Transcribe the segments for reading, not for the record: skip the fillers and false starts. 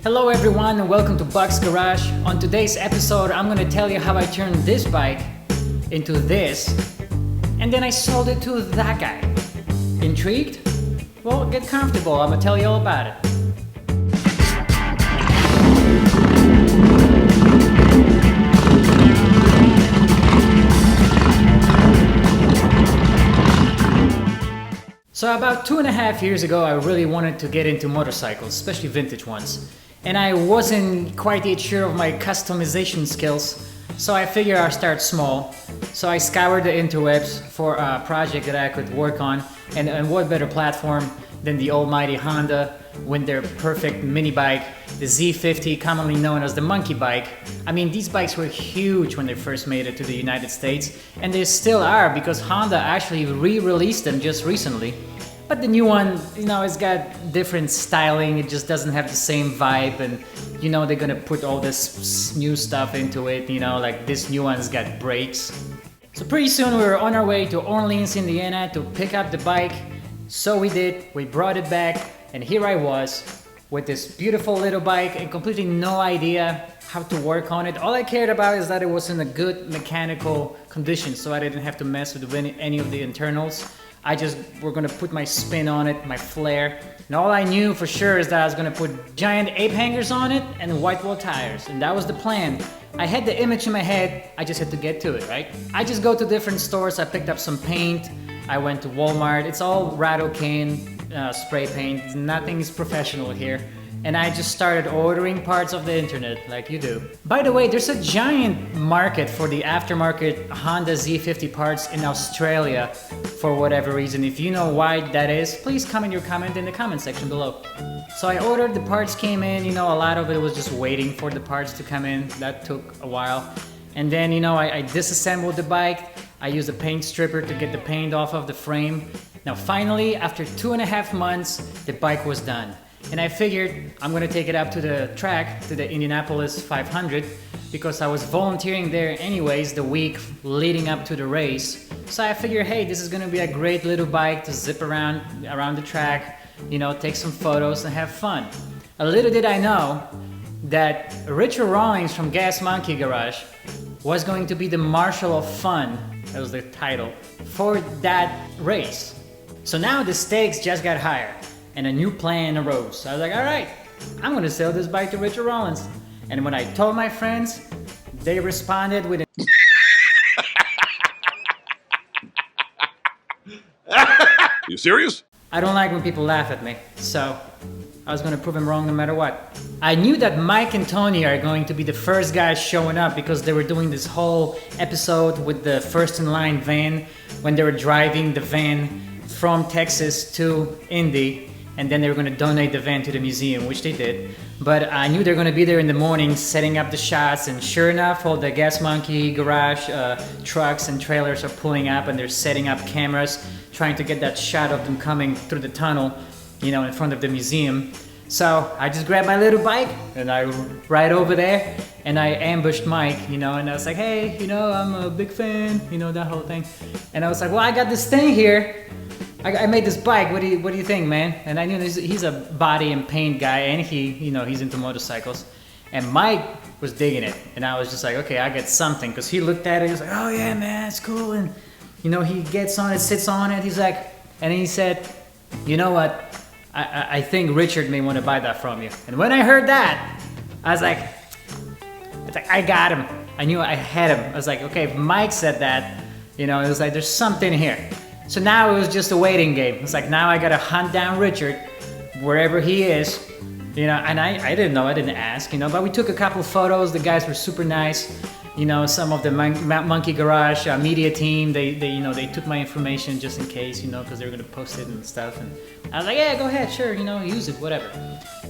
Hello everyone and welcome to Buck's Garage. On today's episode I'm gonna tell you how I turned this bike into this and then I sold it to that guy. Intrigued? Well, get comfortable, I'm gonna tell you all about it. So about 2.5 years ago I really wanted to get into motorcycles, especially vintage ones. And I wasn't quite yet sure of my customization skills, so I figured I'd start small. So I scoured the interwebs for a project that I could work on, and what better platform than the almighty Honda with their perfect mini bike, the Z50, commonly known as the monkey bike. I mean, these bikes were huge when they first made it to the United States, and they still are because Honda actually re-released them just recently. But the new one, it's got different styling, it just doesn't have the same vibe, and they're gonna put all this new stuff into it, like this new one's got brakes. So pretty soon we were on our way to Orleans, Indiana to pick up the bike. So we did, we brought it back, and here I was with this beautiful little bike and completely no idea how to work on it. All I cared about is that it was in a good mechanical condition, so I didn't have to mess with any of the internals. We're gonna put my spin on it, my flair, and all I knew for sure is that I was gonna put giant ape hangers on it and white wall tires, and that was the plan. I had the image in my head, I just had to get to it, right? I just go to different stores, I picked up some paint, I went to Walmart, it's all rattle cane, spray paint, nothing is professional here. And I just started ordering parts off the internet, like you do. By the way, there's a giant market for the aftermarket Honda Z50 parts in Australia for whatever reason. If you know why that is, please comment your comment in the comment section below. So I ordered, the parts came in, a lot of it was just waiting for the parts to come in. That took a while. And then, I disassembled the bike. I used a paint stripper to get the paint off of the frame. Now finally, after 2.5 months, the bike was done. And I figured I'm gonna take it up to the track, to the Indianapolis 500, because I was volunteering there anyways the week leading up to the race. So I figured, hey, this is gonna be a great little bike to zip around the track, take some photos and have fun. A little did I know that Richard Rawlings from Gas Monkey Garage was going to be the Marshal of Fun, that was the title, for that race. So now the stakes just got higher. And a new plan arose. So I was like, all right, I'm gonna sell this bike to Richard Rawlings. And when I told my friends, they responded with You serious? I don't like when people laugh at me, so I was gonna prove them wrong no matter what. I knew that Mike and Tony are going to be the first guys showing up because they were doing this whole episode with the first in line van when they were driving the van from Texas to Indy. And then they were going to donate the van to the museum, which they did. But I knew they were going to be there in the morning setting up the shots, and sure enough, all the Gas Monkey Garage trucks and trailers are pulling up and they're setting up cameras, trying to get that shot of them coming through the tunnel, in front of the museum. So I just grabbed my little bike and I ride over there and I ambushed Mike, and I was like, hey, I'm a big fan, that whole thing. And I was like, well, I got this thing here. I made this bike. What do you think, man? And I knew he's a body and paint guy, and he's into motorcycles. And Mike was digging it, and I was just like, okay, I got something, because he looked at it. He was like, oh yeah, man, it's cool. And he gets on it, sits on it. He's like, and he said, you know what? I think Richard may want to buy that from you. And when I heard that, I was like, I got him. I knew I had him. I was like, okay, if Mike said that, it was like, there's something here. So now it was just a waiting game. It's like, now I gotta hunt down Richard wherever he is, and I didn't know, I didn't ask, but we took a couple photos. The guys were super nice. Some of the Monkey Garage media team, they took my information just in case, because they were gonna post it and stuff. And I was like, yeah, go ahead, sure, use it, whatever.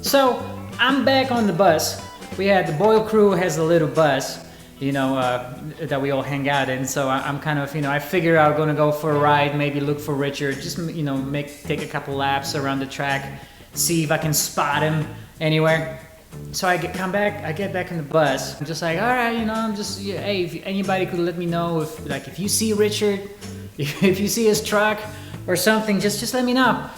So I'm back on the bus. We had the Boyle crew has a little bus, that we all hang out in. So I'm kind of, I figure I'm gonna go for a ride, maybe look for Richard, just, take a couple laps around the track, see if I can spot him anywhere. So I get back in the bus. I'm just like, all right, I'm just, hey, if anybody could let me know if you see Richard, if you see his truck or something, just let me know.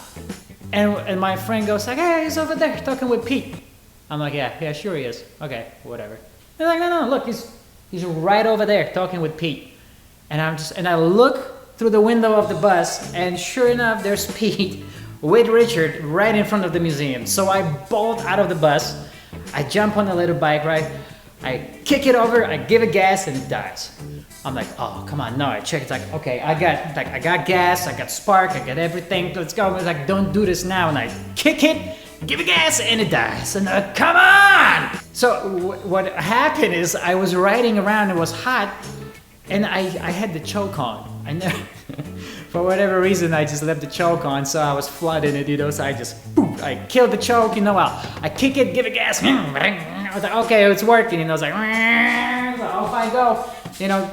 And my friend goes like, hey, he's over there talking with Pete. I'm like, yeah, sure he is. Okay, whatever. They're like, no, look, he's right over there talking with Pete. And I look through the window of the bus, and sure enough, there's Pete with Richard right in front of the museum. So I bolt out of the bus, I jump on the little bike ride, I kick it over, I give it gas, and it dies. I'm like, oh, come on, no, I check, it's like, okay, I got gas, I got spark, I got everything, let's go. It's like, don't do this now, and I kick it, give it gas, and it dies. And come on! So what happened is I was riding around, it was hot, and I had the choke on. I never, for whatever reason, I just left the choke on, so I was flooding it, you know, so I just, boom, I killed the choke, you know, I kick it, give it gas, I was like, okay, it's working, and I was like, so off I go, you know,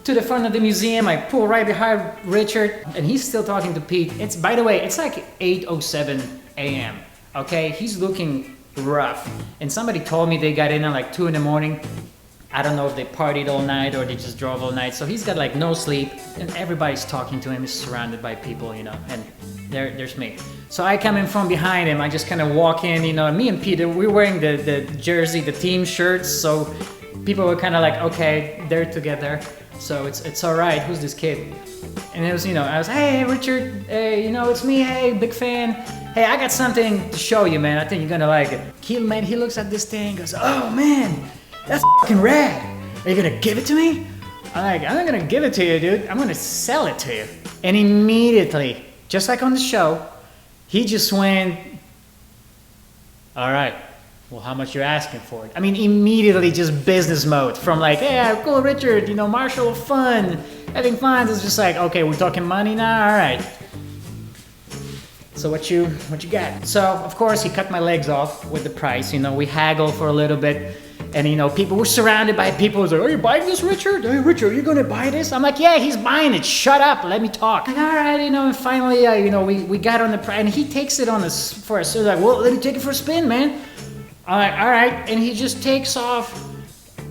to the front of the museum. I pull right behind Richard, and he's still talking to Pete. It's, by the way, it's like 8:07 a.m., okay? He's looking rough, and somebody told me they got in at like 2 in the morning. I don't know if they partied all night or they just drove all night, so he's got like no sleep, and everybody's talking to him. He's surrounded by people, you know, and there's me. So I come in from behind him, I just kind of walk in, you know, and me and Peter, we're wearing the jersey, the team shirts, so people were kind of like, okay, they're together, so it's all right, who's this kid? And it was, you know, I was, hey, Richard, hey, you know, it's me, hey, big fan. Hey, I got something to show you, man, I think you're gonna like it. He looks at this thing, goes, oh, man, that's fucking rad. Are you gonna give it to me? I'm like, I'm not gonna give it to you, dude. I'm gonna sell it to you. And immediately, just like on the show, he just went, all right, well, how much you're asking for it? I mean, immediately just business mode from like, yeah, cool, Richard, you know, Marshall of fun, having fun. It's just like, okay, we're talking money now, all right. So what you got? So, of course, he cut my legs off with the price. You know, we haggled for a little bit. And, you know, people were surrounded by people who was like, are you buying this, Richard? Hey, Richard, are you going to buy this? I'm like, yeah, he's buying it. Shut up. Let me talk. Like, all right, you know, and finally, you know, we got on the price. And he takes it on us for us. So like, well, let me take it for a spin, man. I'm like, all right. And he just takes off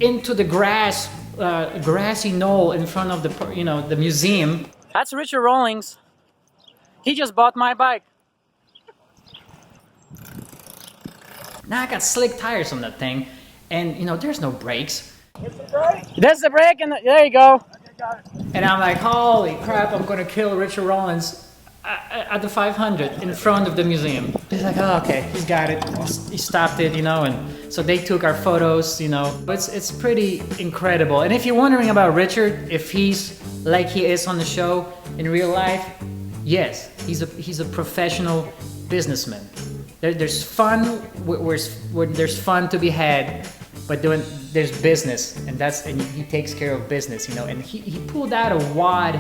into the grassy knoll in front of the, you know, the museum. That's Richard Rawlings. He just bought my bike. Now I got slick tires on that thing. And, you know, there's no brakes. Where's the brake? That's the brake, and there you go. Okay, got it. And I'm like, holy crap, I'm gonna kill Richard Rawlings at the 500 in front of the museum. He's like, oh, okay, he's got it. He stopped it, you know, and so they took our photos, you know. It's pretty incredible. And if you're wondering about Richard, if he's like he is on the show in real life, yes, he's a professional businessman. There's fun where there's fun to be had, but there's business, and he takes care of business, you know. And he pulled out a wad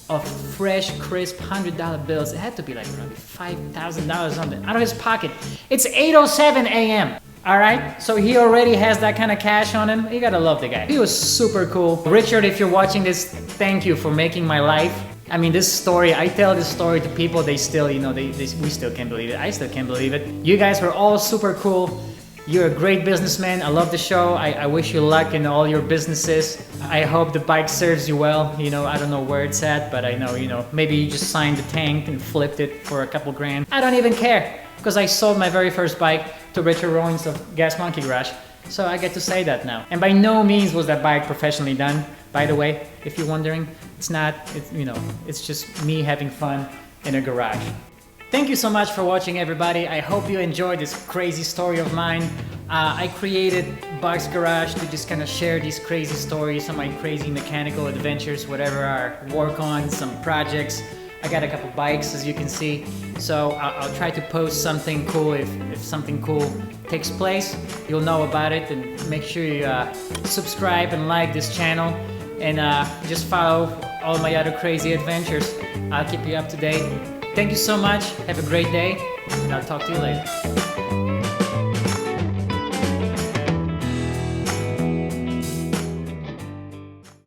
of fresh, crisp $100 bills. It had to be like probably $5,000 something out of his pocket. It's 8:07 a.m. All right, so he already has that kind of cash on him. You gotta love the guy. He was super cool. Richard, if you're watching this, thank you for making my life. I mean, this story, I tell this story to people, they still, you know, we still can't believe it. I still can't believe it. You guys were all super cool. You're a great businessman. I love the show. I wish you luck in all your businesses. I hope the bike serves you well. You know, I don't know where it's at, but I know, you know, maybe you just signed the tank and flipped it for a couple grand. I don't even care, because I sold my very first bike to Richard Rawlings of Gas Monkey Garage. So I get to say that now. And by no means was that bike professionally done, by the way, if you're wondering. It's not, you know, it's just me having fun in a garage. Thank you so much for watching, everybody. I hope you enjoyed this crazy story of mine. I created Bugs Garage to just kind of share these crazy stories, some of my crazy mechanical adventures, whatever I work on, some projects. I got a couple bikes, as you can see. So I'll try to post something cool. If something cool takes place, you'll know about it. And make sure you subscribe and like this channel. And just follow all my other crazy adventures. I'll keep you up to date. Thank you so much. Have a great day. And I'll talk to you later.